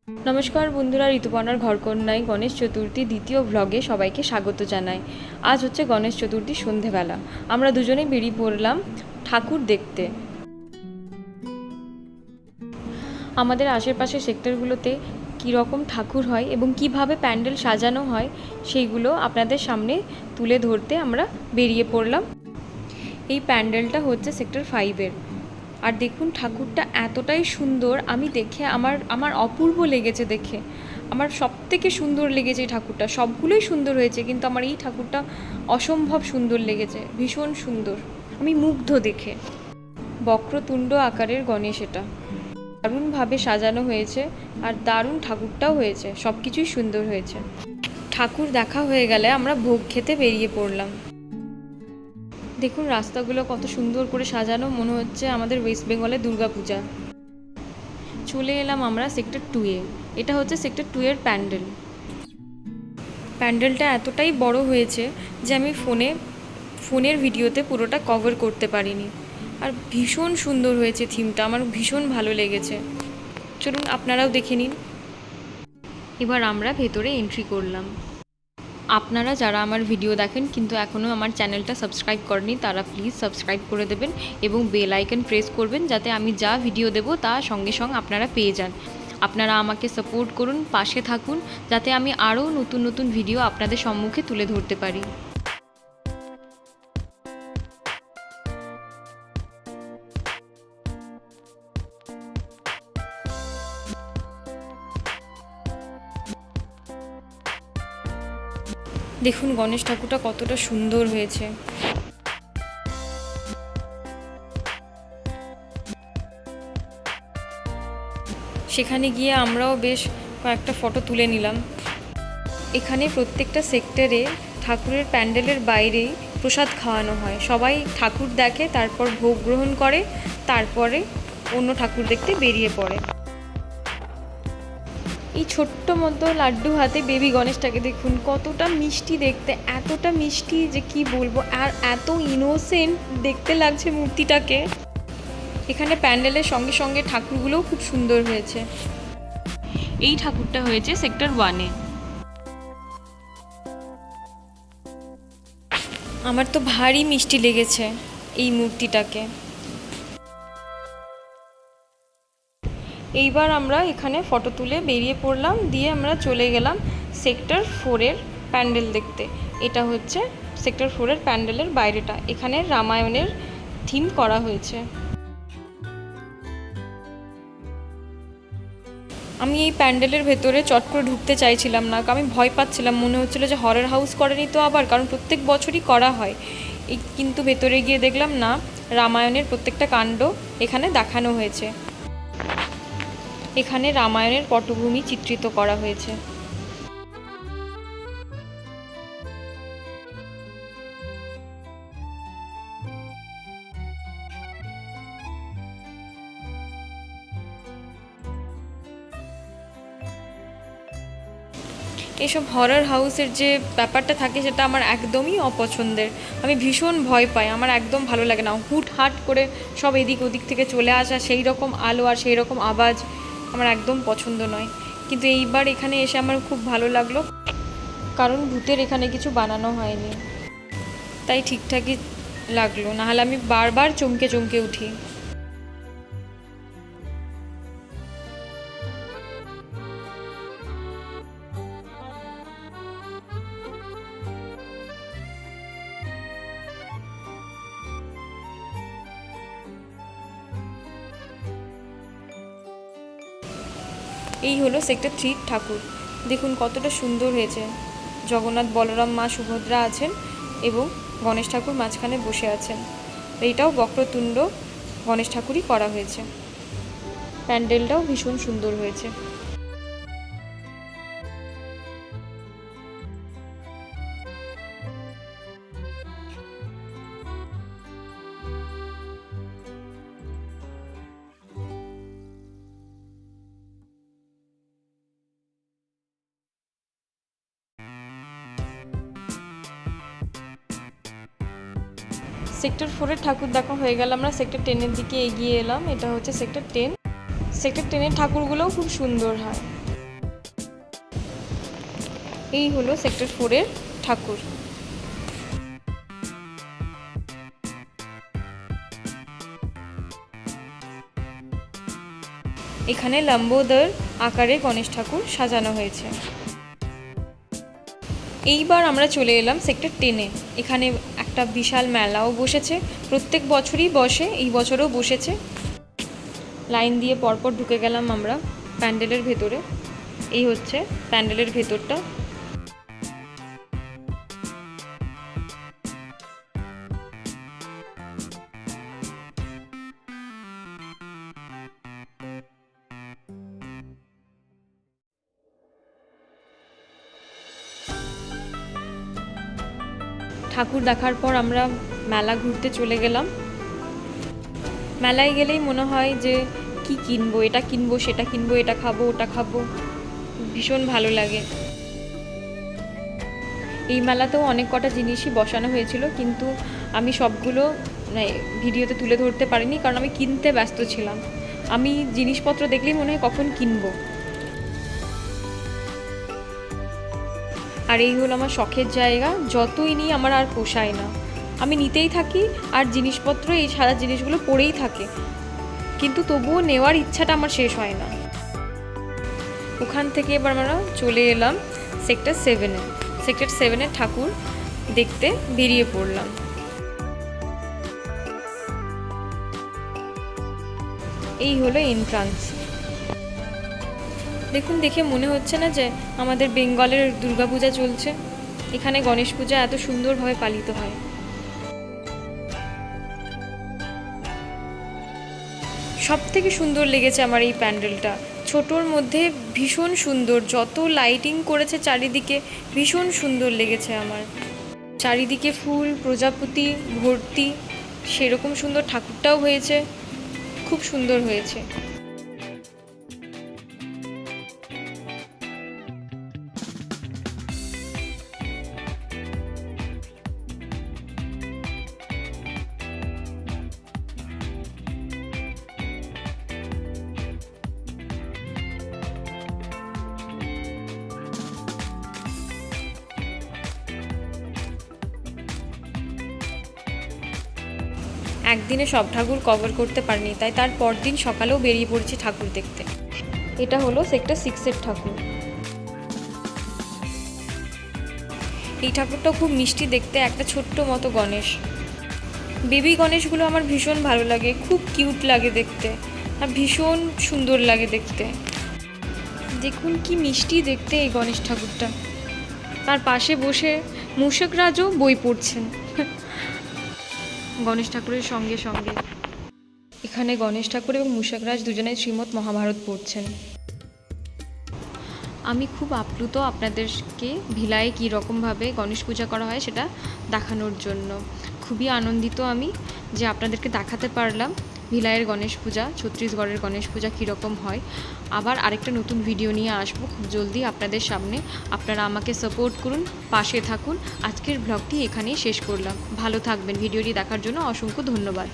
নমস্কার বন্ধুরা, ঋতুপর্ণার ঘরকন্যায় গণেশ চতুর্থী দ্বিতীয় ব্লগে সবাইকে স্বাগত জানাই। আজ হচ্ছে গণেশ চতুর্থী সন্ধেবেলা। আমরা দুজনেই বেরিয়ে পড়লাম ঠাকুর দেখতে। আমাদের আশেপাশের সেক্টরগুলোতে কীরকম ঠাকুর হয় এবং কিভাবে প্যান্ডেল সাজানো হয় সেইগুলো আপনাদের সামনে তুলে ধরতে আমরা বেরিয়ে পড়লাম। এই প্যান্ডেলটা হচ্ছে সেক্টর 5-এর। আর দেখুন ঠাকুরটা এতটাই সুন্দর, আমি দেখে আমার অপূর্ব লেগেছে। দেখে আমার সবথেকে সুন্দর লেগেছে এই ঠাকুরটা। সবগুলোই সুন্দর হয়েছে, কিন্তু আমার এই ঠাকুরটা অসম্ভব সুন্দর লেগেছে, ভীষণ সুন্দর। আমি মুগ্ধ দেখে। বক্রতুণ্ড আকারের গণেশ, এটা দারুণভাবে সাজানো হয়েছে আর দারুণ ঠাকুরটাও হয়েছে। সব কিছুই সুন্দর হয়েছে। ঠাকুর দেখা হয়ে গেলে আমরা ভোগ খেতে বেরিয়ে পড়লাম। দেখুন রাস্তাগুলো কত সুন্দর করে সাজানো, মনে হচ্ছে আমাদের ওয়েস্ট বেঙ্গলের দুর্গাপূজা। চলে এলাম আমরা সেক্টর 2-এ। এটা হচ্ছে সেক্টর 2-এর প্যান্ডেল। প্যান্ডেলটা এতটাই বড় হয়েছে যে আমি ফোনের ভিডিওতে পুরোটা কভার করতে পারিনি। আর ভীষণ সুন্দর হয়েছে থিমটা, আমার ভীষণ ভালো লেগেছে। চলুন আপনারাও দেখে নিন। এবার আমরা ভেতরে এন্ট্রি করলাম। আপনারা যারা আমার ভিডিও দেখেন কিন্তু এখনও আমার চ্যানেলটা সাবস্ক্রাইব করেনি, তারা প্লিজ সাবস্ক্রাইব করে দেবেন এবং বেল আইকন প্রেস করবেন, যাতে আমি যা ভিডিও দেব তা সঙ্গে সঙ্গে আপনারা পেয়ে যান। আপনারা আমাকে সাপোর্ট করুন, পাশে থাকুন, যাতে আমি আরও নতুন নতুন ভিডিও আপনাদের সম্মুখে তুলে ধরতে পারি। দেখুন গণেশ ঠাকুরটা কতটা সুন্দর হয়েছে। সেখানে গিয়ে আমরাও বেশ কয়েকটা ফটো তুলে নিলাম। এখানে প্রত্যেকটা সেক্টরে ঠাকুরের প্যান্ডেলের বাইরেই প্রসাদ খাওয়ানো হয়। সবাই ঠাকুর দেখে, তারপর ভোগ গ্রহণ করে, তারপরে অন্য ঠাকুর দেখতে বেরিয়ে পড়ে। এই ছোট্ট মতো লাড্ডু হাতে বেবি গণেশটাকে দেখুন, কতটা মিষ্টি দেখতে, এতটা মিষ্টি যে কি বলবো, আর এত ইনোসেন্ট দেখতে লাগছে মূর্তিটাকে। এখানে প্যান্ডেলের সঙ্গে সঙ্গে ঠাকুরগুলোও খুব সুন্দর হয়েছে। এই ঠাকুরটা হয়েছে সেক্টর 1-এ। আমার তো ভারী মিষ্টি লেগেছে এই মূর্তিটাকে। এইবার আমরা এখানে ফটো তুলে বেরিয়ে পড়লাম, দিয়ে আমরা চলে গেলাম সেক্টর 4-এর প্যান্ডেল দেখতে। এটা হচ্ছে সেক্টর 4-এর প্যান্ডেলের বাইরেটা। এখানে রামায়ণের থিম করা হয়েছে। আমি এই প্যান্ডেলের ভেতরে চট করে ঢুকতে চাইছিলাম না, আমি ভয় পাচ্ছিলাম। মনে হচ্ছিলো যে হরর হাউস করেনি তো আবার, কারণ প্রত্যেক বছরই করা হয়। কিন্তু ভেতরে গিয়ে দেখলাম না, রামায়ণের প্রত্যেকটা কাণ্ড এখানে দেখানো হয়েছে। এখানে রামায়ণের পটভূমি চিত্রিত করা হয়েছে। এসব হরর হাউসের যে ব্যাপারটা থাকে সেটা আমার একদমই অপছন্দের। আমি ভীষণ ভয় পাই, আমার একদম ভালো লাগে না। হুটহাট করে সব এদিক ওদিক থেকে চলে আসা, সেই রকম আলো আর সেই রকম আওয়াজ আমার একদম পছন্দ নয়। কিন্তু এইবার এখানে এসে আমার খুব ভালো লাগলো, কারণ ভূতের এখানে কিছু বানানো হয়নি, তাই ঠিকঠাকই লাগলো। নাহলে আমি বারবার চমকে চমকে উঠি। এই হলো সেক্টর 3 ঠাকুর। দেখুন কতটা সুন্দর হয়েছে। জগন্নাথ, বলরাম, মা সুভদ্রা আছেন এবং গণেশ ঠাকুর মাঝখানে বসে আছেন। এইটাও বক্রতুণ্ড গণেশ ঠাকুরই করা হয়েছে। প্যান্ডেলটাও ভীষণ সুন্দর হয়েছে। সেক্টর 4-এর ঠাকুর দেখা হয়ে গেল, আমরা সেক্টর 10-এর দিকে এগিয়ে এলাম। এটা হচ্ছে সেক্টর 10। সেক্টর 10-এর ঠাকুরগুলোও খুব সুন্দর হয়। এই হলো সেক্টর 4-এর ঠাকুর। এখানে লম্বোদর আকারে গণেশ ঠাকুর সাজানো হয়েছে। এইবার আমরা চলে এলাম সেক্টর 10-এ। এখানে একটা বিশাল মেলাও বসেছে, প্রত্যেক বছরই বসে, এই বছরও বসেছে। লাইন দিয়ে পরপর ঢুকে গেলাম আমরা প্যান্ডেলের ভেতরে। এই হচ্ছে প্যান্ডেলের ভেতরটা। ঠাকুর দেখার পর আমরা মেলা ঘুরতে চলে গেলাম। মেলায় গেলেই মনে হয় যে কি কিনবো, এটা কিনবো, সেটা কিনবো, এটা খাবো, ওটা খাবো, ভীষণ ভালো লাগে। এই মেলাতেও অনেক কটা জিনিসই বসানো হয়েছিল, কিন্তু আমি সবগুলো ভিডিওতে তুলে ধরতে পারিনি, কারণ আমি কিনতে ব্যস্ত ছিলাম। আমি জিনিসপত্র দেখলেই মনে হয় কখন কিনবো। আর এই হলো আমার শখের জায়গা, যতই নিই আমার আর পোষায় না, আমি নিতেই থাকি, আর জিনিসপত্র এই সাদা জিনিসগুলো পড়েই থাকে, কিন্তু তবুও নেওয়ার ইচ্ছাটা আমার শেষ হয় না। ওখান থেকে এবার আমরা চলে এলাম সেক্টর 7-এ। সেক্টর 7-এর ঠাকুর দেখতে বেরিয়ে পড়লাম। এই হলো এন্ট্রান্স। দেখুন, দেখে মনে হচ্ছে না যে আমাদের বেঙ্গলের দুর্গাপূজা চলছে? এখানে গণেশ পূজা এত সুন্দরভাবে পালিত হয়। সব থেকে সুন্দর লেগেছে আমার এই প্যান্ডেলটা, ছোটোর মধ্যে ভীষণ সুন্দর, যত লাইটিং করেছে চারিদিকে ভীষণ সুন্দর লেগেছে আমার। চারিদিকে ফুল প্রজাপতি ভর্তি, সেরকম সুন্দর ঠাকুরটাও হয়েছে, খুব সুন্দর হয়েছে। একদিনে সব ঠাকুর কভার করতে পারিনি, তাই তার পরদিন সকালেও বেরিয়ে পড়েছি ঠাকুর দেখতে। এটা হলো সেক্টর 6-এর ঠাকুর। এই ঠাকুরটা খুব মিষ্টি দেখতে, একটা ছোট্ট মতো গণেশ। বেবি গণেশগুলো আমার ভীষণ ভালো লাগে, খুব কিউট লাগে দেখতে, আর ভীষণ সুন্দর লাগে দেখতে। দেখুন কি মিষ্টি দেখতে এই গণেশ ঠাকুরটা। তার পাশে বসে মূষক রাজও বই পড়ছেন গণেশ ঠাকুরের সঙ্গে সঙ্গে। এখানে গণেশ ঠাকুর এবং মূষক রাজ দুজনেই শ্রীমদ্ মহাভারত পড়ছেন। আমি খুব আপ্লুত আপনাদেরকে ভিলায় কী রকমভাবে গণেশ পূজা করা হয় সেটা দেখানোর জন্য। খুবই আনন্দিত আমি যে আপনাদেরকে দেখাতে পারলাম ভিলায়ের গণেশ পূজা, ছত্তিশগড়ের গণেশ পূজা কীরকম হয়। আবার আরেকটা নতুন ভিডিও নিয়ে আসবো খুব জলদি আপনাদের সামনে। আপনারা আমাকে সাপোর্ট করুন, পাশে থাকুন। আজকের ব্লগটি এখানেই শেষ করলাম। ভালো থাকবেন। ভিডিওটি দেখার জন্য অসংখ্য ধন্যবাদ।